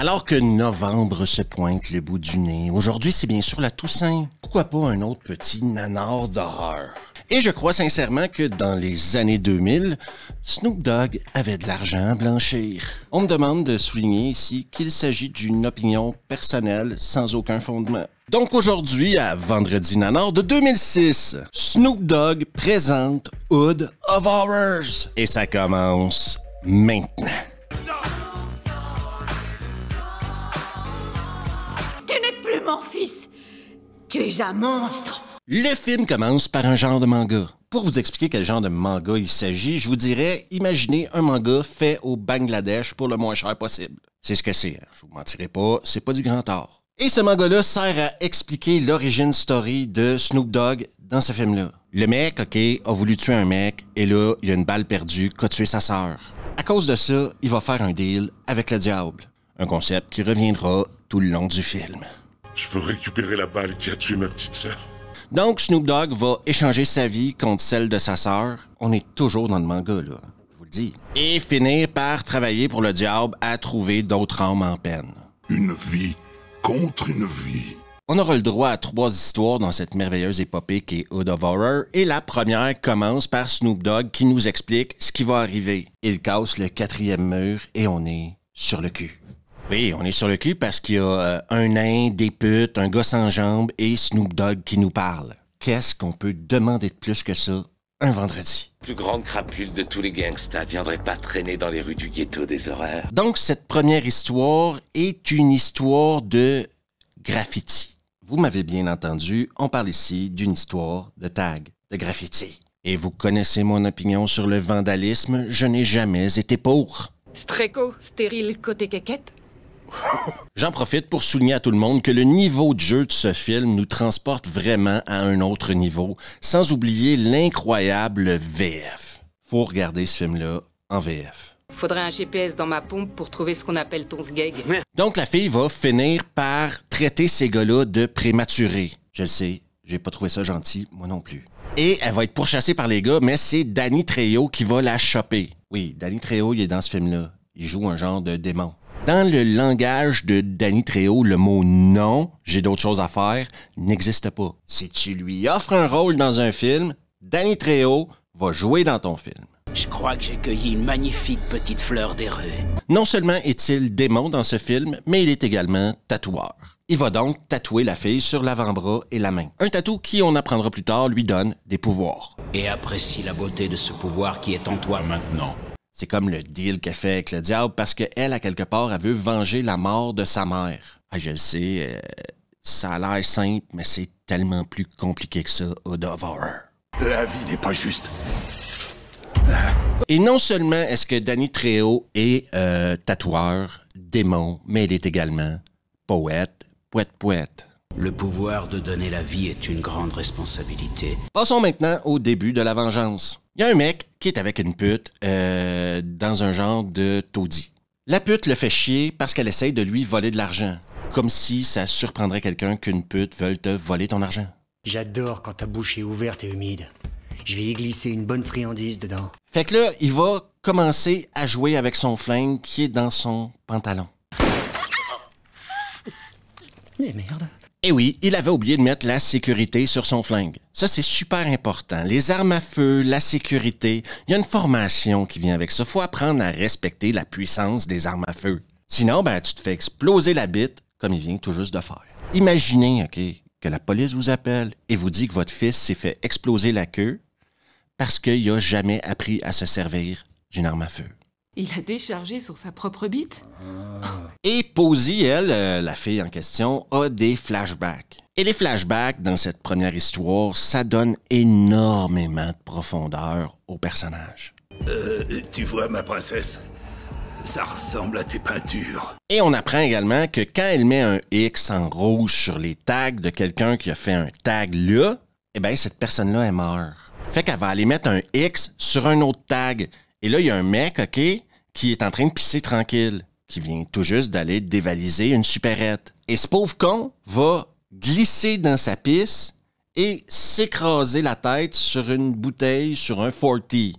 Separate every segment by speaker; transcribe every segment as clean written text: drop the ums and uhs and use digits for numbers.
Speaker 1: Alors que novembre se pointe le bout du nez, aujourd'hui c'est bien sûr la Toussaint. Pourquoi pas un autre petit nanar d'horreur? Et je crois sincèrement que dans les années 2000, Snoop Dogg avait de l'argent à blanchir. On me demande de souligner ici qu'il s'agit d'une opinion personnelle sans aucun fondement. Donc aujourd'hui, à Vendredi Nanar de 2006, Snoop Dogg présente Hood of Horrors. Et ça commence maintenant.
Speaker 2: Tu n'es plus mon fils. Tu es un monstre.
Speaker 1: Le film commence par un genre de manga. Pour vous expliquer quel genre de manga il s'agit, je vous dirais, imaginez un manga fait au Bangladesh pour le moins cher possible. C'est ce que c'est, hein. Je vous mentirai pas, c'est pas du grand art. Et ce manga-là sert à expliquer l'origine story de Snoop Dogg dans ce film-là. Le mec, OK, a voulu tuer un mec, et là, il y a une balle perdue qu'a tué sa sœur. À cause de ça, il va faire un deal avec le diable. Un concept qui reviendra tout le long du film.
Speaker 3: Je veux récupérer la balle qui a tué ma petite sœur.
Speaker 1: Donc, Snoop Dogg va échanger sa vie contre celle de sa sœur. On est toujours dans le manga, là, je vous le dis. Et finir par travailler pour le diable à trouver d'autres âmes en peine.
Speaker 3: Une vie contre une vie.
Speaker 1: On aura le droit à 3 histoires dans cette merveilleuse épopée qui est Hood of Horror. Et la première commence par Snoop Dogg qui nous explique ce qui va arriver. Il casse le 4e mur et on est sur le cul. Oui, on est sur le cul parce qu'il y a un nain, des putes, un gars sans jambes et Snoop Dogg qui nous parle. Qu'est-ce qu'on peut demander de plus que ça un vendredi?
Speaker 4: Plus grande crapule de tous les gangsters viendrait pas traîner dans les rues du ghetto des horreurs.
Speaker 1: Donc, cette première histoire est une histoire de graffiti. Vous m'avez bien entendu, on parle ici d'une histoire de tag, de graffiti. Et vous connaissez mon opinion sur le vandalisme, je n'ai jamais été pour.
Speaker 2: Stréco, stérile côté quéquette.
Speaker 1: J'en profite pour souligner à tout le monde que le niveau de jeu de ce film nous transporte vraiment à un autre niveau, sans oublier l'incroyable VF. Faut regarder ce film-là en VF.
Speaker 2: Faudrait un GPS dans ma pompe pour trouver ce qu'on appelle ton sgeg.
Speaker 1: Donc la fille va finir par traiter ces gars-là de prématurés. Je le sais, j'ai pas trouvé ça gentil, moi non plus. Et elle va être pourchassée par les gars, mais c'est Danny Trejo qui va la choper. Oui, Danny Trejo, il est dans ce film-là. Il joue un genre de démon. Dans le langage de Danny Trejo, le mot « non, j'ai d'autres choses à faire » n'existe pas. Si tu lui offres un rôle dans un film, Danny Trejo va jouer dans ton film.
Speaker 5: Je crois que j'ai cueilli une magnifique petite fleur des rues.
Speaker 1: Non seulement est-il démon dans ce film, mais il est également tatoueur. Il va donc tatouer la fille sur l'avant-bras et la main. Un tatou qui, on apprendra plus tard, lui donne des pouvoirs.
Speaker 5: Et apprécie la beauté de ce pouvoir qui est en toi maintenant.
Speaker 1: C'est comme le deal qu'elle fait avec le diable parce qu'elle, à quelque part, elle veut venger la mort de sa mère. Ah, je le sais, ça a l'air simple, mais c'est tellement plus compliqué que ça, Hood of Horror.
Speaker 3: La vie n'est pas juste.
Speaker 1: Et non seulement est-ce que Danny Trejo est tatoueur, démon, mais il est également poète, poète.
Speaker 5: Le pouvoir de donner la vie est une grande responsabilité.
Speaker 1: Passons maintenant au début de la vengeance. Il y a un mec qui est avec une pute dans un genre de taudis. La pute le fait chier parce qu'elle essaye de lui voler de l'argent. Comme si ça surprendrait quelqu'un qu'une pute veuille te voler ton argent.
Speaker 6: J'adore quand ta bouche est ouverte et humide. Je vais y glisser une bonne friandise dedans.
Speaker 1: Fait que là, il va commencer à jouer avec son flingue qui est dans son pantalon.
Speaker 6: Mais merde.
Speaker 1: Et oui, il avait oublié de mettre la sécurité sur son flingue. Ça, c'est super important. Les armes à feu, la sécurité, il y a une formation qui vient avec ça. Faut apprendre à respecter la puissance des armes à feu. Sinon, tu te fais exploser la bite, comme il vient tout juste de faire. Imaginez, OK, que la police vous appelle et vous dit que votre fils s'est fait exploser la queue parce qu'il n'a jamais appris à se servir d'une arme à feu.
Speaker 2: Il a déchargé sur sa propre bite.
Speaker 1: Et Posey, elle, la fille en question, a des flashbacks. Et les flashbacks, dans cette première histoire, ça donne énormément de profondeur au personnage.
Speaker 3: Tu vois, ma princesse, ça ressemble à tes peintures.
Speaker 1: Et on apprend également que quand elle met un X en rouge sur les tags de quelqu'un qui a fait un tag là, eh bien, cette personne-là, elle meurt. Fait qu'elle va aller mettre un X sur un autre tag. Et là, il y a un mec, OK, qui est en train de pisser tranquille, qui vient tout juste d'aller dévaliser une supérette. Et ce pauvre con va glisser dans sa pisse et s'écraser la tête sur une bouteille, sur un 40.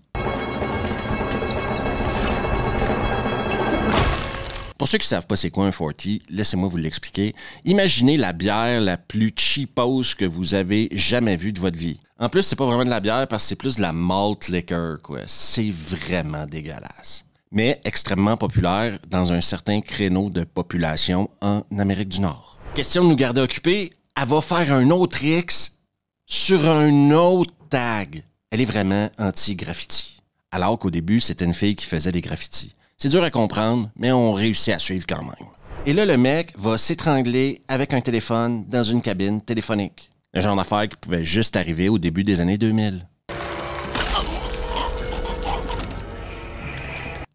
Speaker 1: Pour ceux qui ne savent pas c'est quoi un 40, laissez-moi vous l'expliquer. Imaginez la bière la plus cheapose que vous avez jamais vue de votre vie. En plus, c'est pas vraiment de la bière parce que c'est plus de la malt liquor, quoi. C'est vraiment dégueulasse. Mais extrêmement populaire dans un certain créneau de population en Amérique du Nord. Question de nous garder occupés, elle va faire un autre X sur un autre tag. Elle est vraiment anti-graffiti. Alors qu'au début, c'était une fille qui faisait des graffitis. C'est dur à comprendre, mais on réussit à suivre quand même. Et là, le mec va s'étrangler avec un téléphone dans une cabine téléphonique. Le genre d'affaire qui pouvait juste arriver au début des années 2000.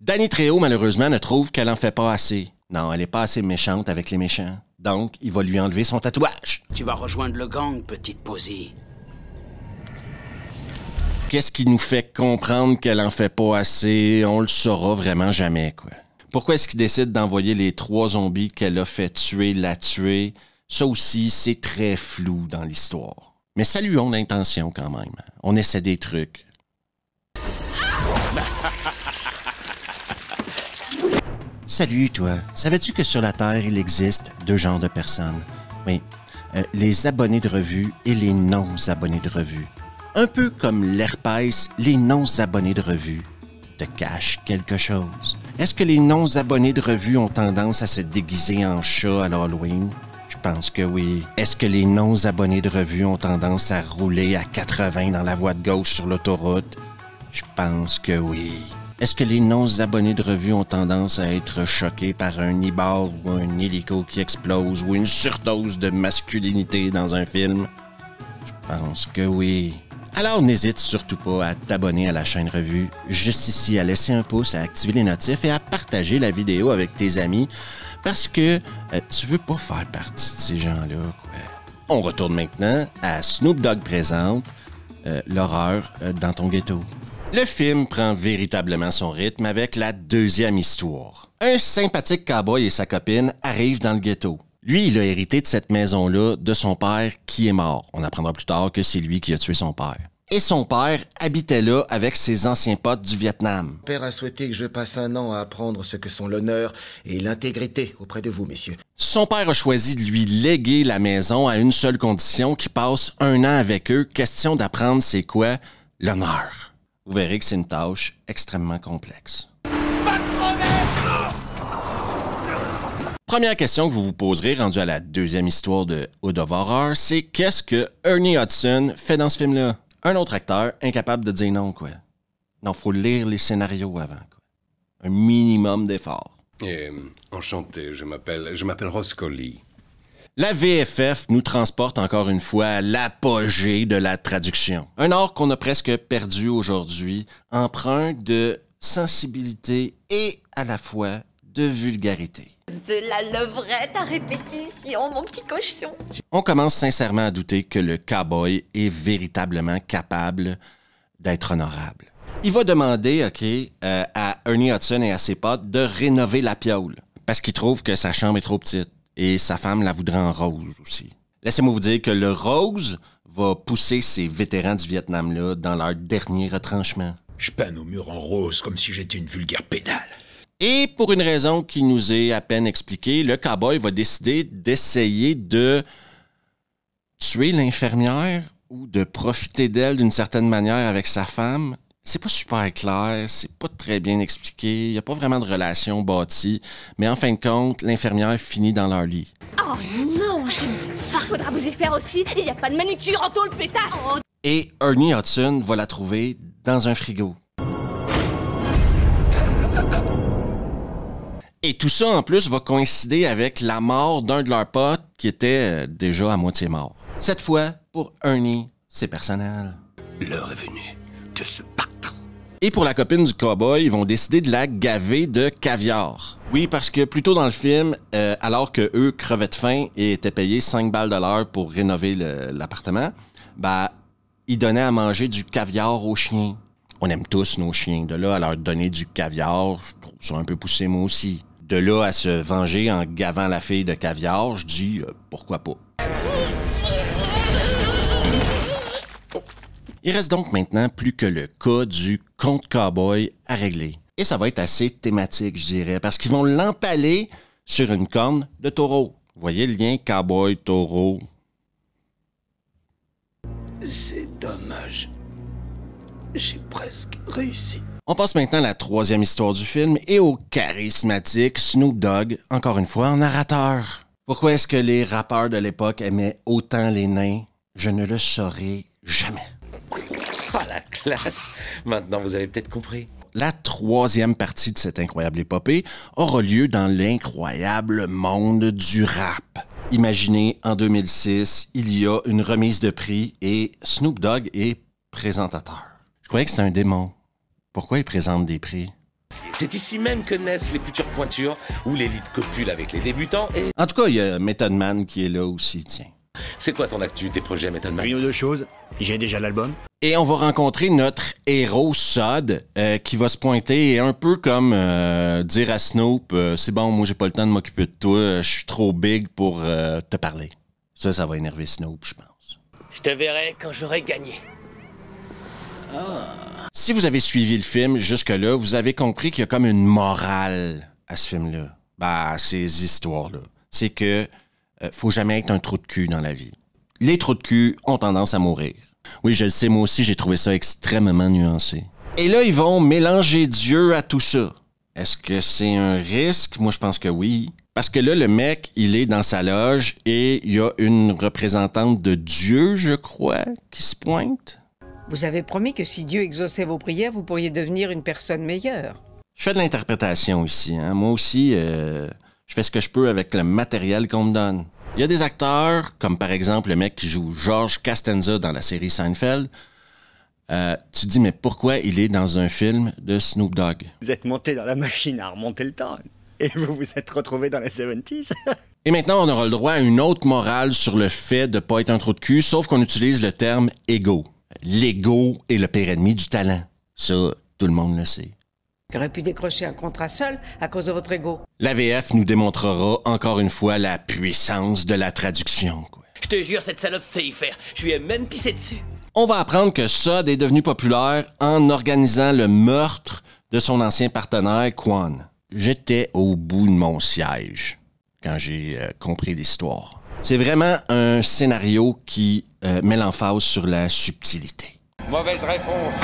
Speaker 1: Danny Trejo, malheureusement, ne trouve qu'elle en fait pas assez. Non, elle est pas assez méchante avec les méchants. Donc, il va lui enlever son tatouage.
Speaker 5: Tu vas rejoindre le gang, petite Posy.
Speaker 1: Qu'est-ce qui nous fait comprendre qu'elle en fait pas assez? On le saura vraiment jamais, quoi. Pourquoi est-ce qu'il décide d'envoyer les 3 zombies qu'elle a fait tuer, la tuer? Ça aussi, c'est très flou dans l'histoire. Mais saluons l'intention quand même. On essaie des trucs. Salut, toi. Savais-tu que sur la Terre, il existe 2 genres de personnes? Oui, les abonnés de revue et les non-abonnés de revue. Un peu comme l'herpès, les non-abonnés de revue te cachent quelque chose. Est-ce que les non-abonnés de revue ont tendance à se déguiser en chat à l'Halloween? Je pense que oui. Est-ce que les non-abonnés de revue ont tendance à rouler à 80 dans la voie de gauche sur l'autoroute? Je pense que oui. Est-ce que les non-abonnés de revue ont tendance à être choqués par un ibar ou un hélico qui explose ou une surdose de masculinité dans un film? Je pense que oui. Alors n'hésite surtout pas à t'abonner à la chaîne Revue, juste ici à laisser un pouce, à activer les notifs et à partager la vidéo avec tes amis parce que tu veux pas faire partie de ces gens-là, quoi. On retourne maintenant à Snoop Dogg présente l'horreur dans ton ghetto. Le film prend véritablement son rythme avec la deuxième histoire. Un sympathique cowboy et sa copine arrivent dans le ghetto. Lui, il a hérité de cette maison-là de son père qui est mort. On apprendra plus tard que c'est lui qui a tué son père. Et son père habitait là avec ses anciens potes du Vietnam.
Speaker 7: Mon père a souhaité que je passe un an à apprendre ce que sont l'honneur et l'intégrité auprès de vous, messieurs.
Speaker 1: Son père a choisi de lui léguer la maison à une seule condition, qu'il passe 1 an avec eux. Question d'apprendre c'est quoi l'honneur. Vous verrez que c'est une tâche extrêmement complexe. Première question que vous vous poserez, rendue à la deuxième histoire de Hood of Horror, c'est qu'est-ce que Ernie Hudson fait dans ce film-là? Un autre acteur incapable de dire non, quoi. Non, faut lire les scénarios avant, quoi. Un minimum d'effort.
Speaker 8: Enchanté, je m'appelle Ross Collie.
Speaker 1: La VFF nous transporte encore une fois à l'apogée de la traduction. Un art qu'on a presque perdu aujourd'hui, empreint de sensibilité et à la fois de vulgarité.
Speaker 9: De la levrette à répétition, mon petit cochon.
Speaker 1: On commence sincèrement à douter que le cowboy est véritablement capable d'être honorable. Il va demander, à Ernie Hudson et à ses potes de rénover la piole parce qu'il trouve que sa chambre est trop petite et sa femme la voudrait en rose aussi. Laissez-moi vous dire que le rose va pousser ces vétérans du Vietnam-là dans leur dernier retranchement.
Speaker 3: Je peins nos murs en rose comme si j'étais une vulgaire pédale.
Speaker 1: Et pour une raison qui nous est à peine expliquée, le cowboy va décider d'essayer de tuer l'infirmière ou de profiter d'elle d'une certaine manière avec sa femme. C'est pas super clair, c'est pas très bien expliqué, il n'y a pas vraiment de relation bâtie, mais en fin de compte, l'infirmière finit dans leur lit.
Speaker 9: Oh non, je ne veux pas. Faudra vous y faire aussi, il n'y a pas de manucure en tôle, pétasse. Oh.
Speaker 1: Et Ernie Hudson va la trouver dans un frigo. Et tout ça, en plus, va coïncider avec la mort d'un de leurs potes qui était déjà à moitié mort. Cette fois, pour Ernie, c'est personnel.
Speaker 3: L'heure est venue de se battre.
Speaker 1: Et pour la copine du cowboy, ils vont décider de la gaver de caviar. Oui, parce que plus tôt dans le film, alors que eux crevaient de faim et étaient payés 5 balles de l'heure pour rénover l'appartement, ils donnaient à manger du caviar aux chiens. On aime tous nos chiens. De là à leur donner du caviar, je trouve ça un peu poussé moi aussi. De là à se venger en gavant la fille de caviar, je dis pourquoi pas. Il reste donc maintenant plus que le cas du conte cowboy à régler. Et ça va être assez thématique, je dirais, parce qu'ils vont l'empaler sur une corne de taureau. Vous voyez le lien cowboy-taureau?
Speaker 3: C'est dommage. J'ai presque réussi.
Speaker 1: On passe maintenant à la troisième histoire du film et au charismatique Snoop Dogg, encore une fois en narrateur. Pourquoi est-ce que les rappeurs de l'époque aimaient autant les nains? Je ne le saurai jamais.
Speaker 4: Ah, la classe! Maintenant, vous avez peut-être compris.
Speaker 1: La troisième partie de cette incroyable épopée aura lieu dans l'incroyable monde du rap. Imaginez, en 2006, il y a une remise de prix et Snoop Dogg est présentateur. Je croyais que c'était un démon. Pourquoi il présente des prix?
Speaker 4: C'est ici même que naissent les futures pointures, où l'élite copule avec les débutants et...
Speaker 1: En tout cas, il y a Method Man qui est là aussi, tiens.
Speaker 4: C'est quoi ton actu, tes projets, Method Man?
Speaker 6: Une ou deux choses. J'ai déjà l'album.
Speaker 1: Et on va rencontrer notre héros Sod qui va se pointer et un peu comme dire à Snoop c'est bon, moi j'ai pas le temps de m'occuper de toi, je suis trop big pour te parler. Ça va énerver Snoop, je pense.
Speaker 10: Je te verrai quand j'aurai gagné.
Speaker 1: Si vous avez suivi le film jusque-là, vous avez compris qu'il y a comme une morale à ce film-là. À ces histoires-là. C'est que faut jamais être un trou de cul dans la vie. Les trous de cul ont tendance à mourir. Oui, je le sais, moi aussi, j'ai trouvé ça extrêmement nuancé. Et là, ils vont mélanger Dieu à tout ça. Est-ce que c'est un risque? Moi, je pense que oui. Parce que là, le mec, il est dans sa loge et il y a une représentante de Dieu, je crois, qui se pointe.
Speaker 11: Vous avez promis que si Dieu exauçait vos prières, vous pourriez devenir une personne meilleure.
Speaker 1: Je fais de l'interprétation ici. Hein. Moi aussi, je fais ce que je peux avec le matériel qu'on me donne. Il y a des acteurs, comme par exemple le mec qui joue George Costanza dans la série Seinfeld. Tu te dis, mais pourquoi il est dans un film de Snoop Dogg?
Speaker 6: Vous êtes monté dans la machine à remonter le temps et vous vous êtes retrouvé dans les 70s.
Speaker 1: Et maintenant, on aura le droit à une autre morale sur le fait de ne pas être un trou de cul, sauf qu'on utilise le terme « ego ». L'ego est le pire ennemi du talent. Ça, tout le monde le sait.
Speaker 11: J'aurais pu décrocher un contrat seul à cause de votre ego.
Speaker 1: La VF nous démontrera encore une fois la puissance de la traduction, quoi.
Speaker 10: Je te jure, cette salope sait y faire. Je lui ai même pissé dessus.
Speaker 1: On va apprendre que Sod est devenu populaire en organisant le meurtre de son ancien partenaire, Quan. J'étais au bout de mon siège quand j'ai compris l'histoire. C'est vraiment un scénario qui met l'emphase sur la subtilité.
Speaker 4: Mauvaise réponse.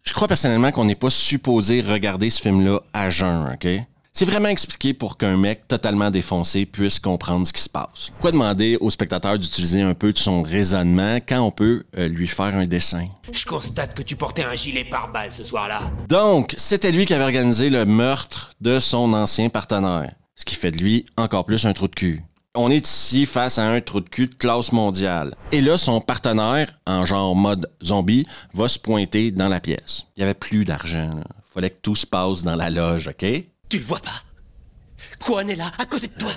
Speaker 1: Je crois personnellement qu'on n'est pas supposé regarder ce film-là à jeun, OK? C'est vraiment expliqué pour qu'un mec totalement défoncé puisse comprendre ce qui se passe. Pourquoi demander au spectateur d'utiliser un peu de son raisonnement quand on peut lui faire un dessin?
Speaker 10: Je constate que tu portais un gilet pare-balles ce soir-là.
Speaker 1: Donc, c'était lui qui avait organisé le meurtre de son ancien partenaire. Ce qui fait de lui encore plus un trou de cul. On est ici face à un trou de cul de classe mondiale. Et là, son partenaire, en genre mode zombie, va se pointer dans la pièce. Il n'y avait plus d'argent. Il fallait que tout se passe dans la loge, OK?
Speaker 10: Tu le vois pas? Quan est là, à côté de toi.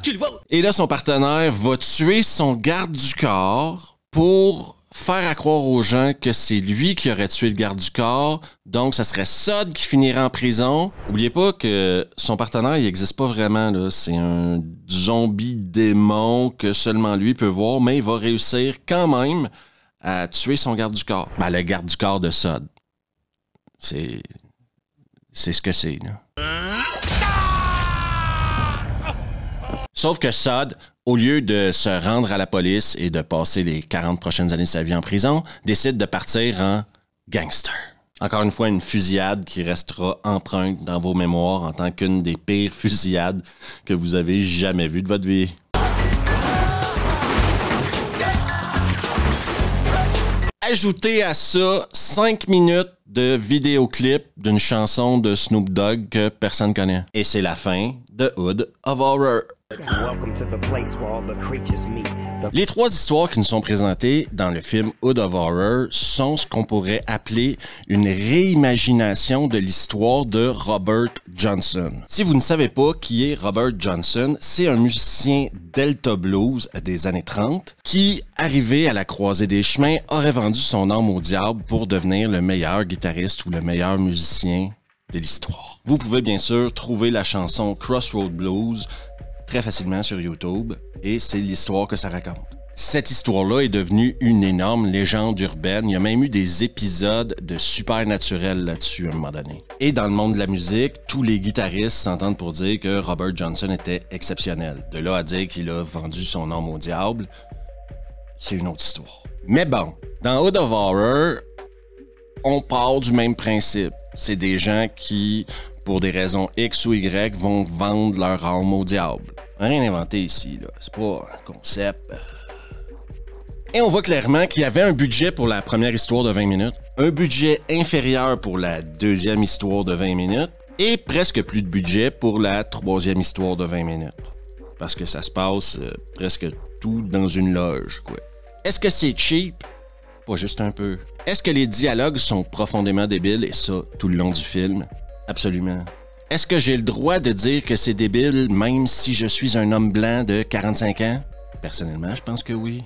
Speaker 10: Tu le vois?
Speaker 1: Et là, son partenaire va tuer son garde du corps pour faire à croire aux gens que c'est lui qui aurait tué le garde du corps. Donc, ça serait Sod qui finirait en prison. Oubliez pas que son partenaire, il n'existe pas vraiment, là. C'est un zombie démon que seulement lui peut voir, mais il va réussir quand même à tuer son garde du corps. Le garde du corps de Sod. C'est ce que c'est, là. Sauf que Sod, au lieu de se rendre à la police et de passer les 40 prochaines années de sa vie en prison, décide de partir en gangster. Encore une fois, une fusillade qui restera empreinte dans vos mémoires en tant qu'une des pires fusillades que vous avez jamais vues de votre vie. Ajoutez à ça 5 minutes de vidéoclip d'une chanson de Snoop Dogg que personne connaît. Et c'est la fin de Hood of Horror. Les trois histoires qui nous sont présentées dans le film Hood of Horror sont ce qu'on pourrait appeler une réimagination de l'histoire de Robert Johnson. Si vous ne savez pas qui est Robert Johnson, c'est un musicien Delta Blues des années 30 qui, arrivé à la croisée des chemins, aurait vendu son âme au diable pour devenir le meilleur guitariste ou le meilleur musicien de l'histoire. Vous pouvez bien sûr trouver la chanson Crossroad Blues très facilement sur YouTube, et c'est l'histoire que ça raconte. Cette histoire-là est devenue une énorme légende urbaine. Il y a même eu des épisodes de Supernatural là-dessus à un moment donné. Et dans le monde de la musique, tous les guitaristes s'entendent pour dire que Robert Johnson était exceptionnel. De là à dire qu'il a vendu son âme au diable, c'est une autre histoire. Mais bon, dans Hood of Horror, on part du même principe. C'est des gens qui, pour des raisons X ou Y, vont vendre leur âme au diable. Rien inventé ici, là. C'est pas un concept. Et on voit clairement qu'il y avait un budget pour la première histoire de 20 minutes, un budget inférieur pour la deuxième histoire de 20 minutes et presque plus de budget pour la troisième histoire de 20 minutes. Parce que ça se passe presque tout dans une loge, quoi. Est-ce que c'est cheap? Pas juste un peu. Est-ce que les dialogues sont profondément débiles et ça tout le long du film? Absolument. Est-ce que j'ai le droit de dire que c'est débile même si je suis un homme blanc de 45 ans? Personnellement, je pense que oui.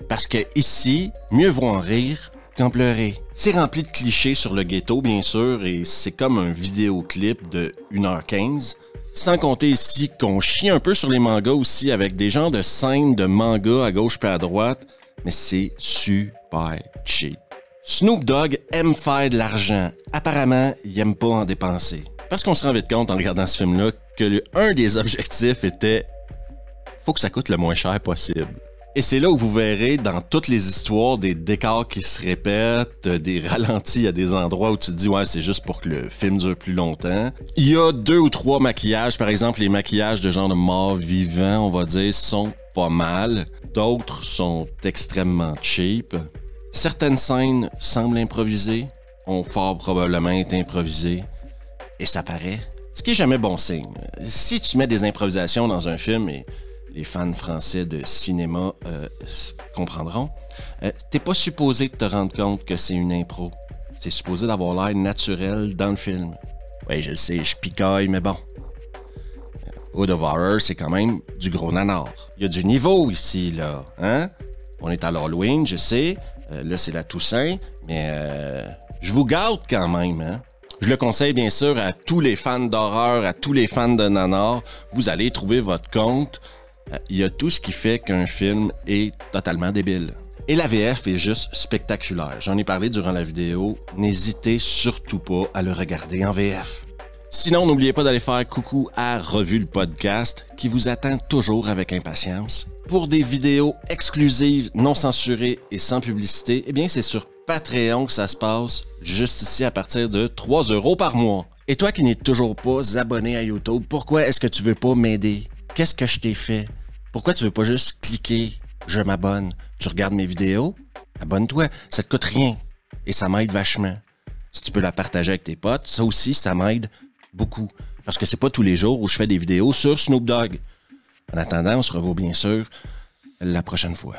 Speaker 1: Parce que ici, mieux vaut en rire qu'en pleurer. C'est rempli de clichés sur le ghetto, bien sûr, et c'est comme un vidéoclip de 1h15. Sans compter ici qu'on chie un peu sur les mangas aussi, avec des genres de scènes de manga à gauche et à droite, mais c'est super cheap. Snoop Dogg aime faire de l'argent. Apparemment, il aime pas en dépenser. Parce qu'on se rend vite compte en regardant ce film-là que un des objectifs était « faut que ça coûte le moins cher possible ». Et c'est là où vous verrez dans toutes les histoires des décors qui se répètent, des ralentis à des endroits où tu te dis « ouais, c'est juste pour que le film dure plus longtemps ». Il y a 2 ou 3 maquillages, par exemple les maquillages de genre de mort vivant, on va dire, sont pas mal. D'autres sont extrêmement cheap. Certaines scènes semblent improvisées, ont fort probablement été improvisées, et ça paraît. Ce qui est jamais bon signe. Si tu mets des improvisations dans un film, et les fans français de cinéma comprendront, t'es pas supposé de te rendre compte que c'est une impro. C'est supposé d'avoir l'air naturel dans le film. Oui, je le sais, je picaille, mais bon. Hood of Horror, c'est quand même du gros nanar. Il y a du niveau ici, là. Hein? On est à l'Halloween, je sais. Là, c'est la Toussaint. Mais je vous garde quand même, hein? Je le conseille bien sûr à tous les fans d'horreur, à tous les fans de nanar. Vous allez trouver votre compte. Il y a tout ce qui fait qu'un film est totalement débile. Et la VF est juste spectaculaire. J'en ai parlé durant la vidéo. N'hésitez surtout pas à le regarder en VF. Sinon, n'oubliez pas d'aller faire coucou à Revue le podcast qui vous attend toujours avec impatience. Pour des vidéos exclusives, non censurées et sans publicité, eh bien c'est sur Patreon que ça se passe, juste ici à partir de 3 € par mois. Et toi qui n'es toujours pas abonné à YouTube, pourquoi est-ce que tu veux pas m'aider? Qu'est-ce que je t'ai fait? Pourquoi tu veux pas juste cliquer « Je m'abonne ». Tu regardes mes vidéos? Abonne-toi, ça te coûte rien. Et ça m'aide vachement. Si tu peux la partager avec tes potes, ça aussi, ça m'aide beaucoup. Parce que c'est pas tous les jours où je fais des vidéos sur Snoop Dogg. En attendant, on se revoit bien sûr la prochaine fois.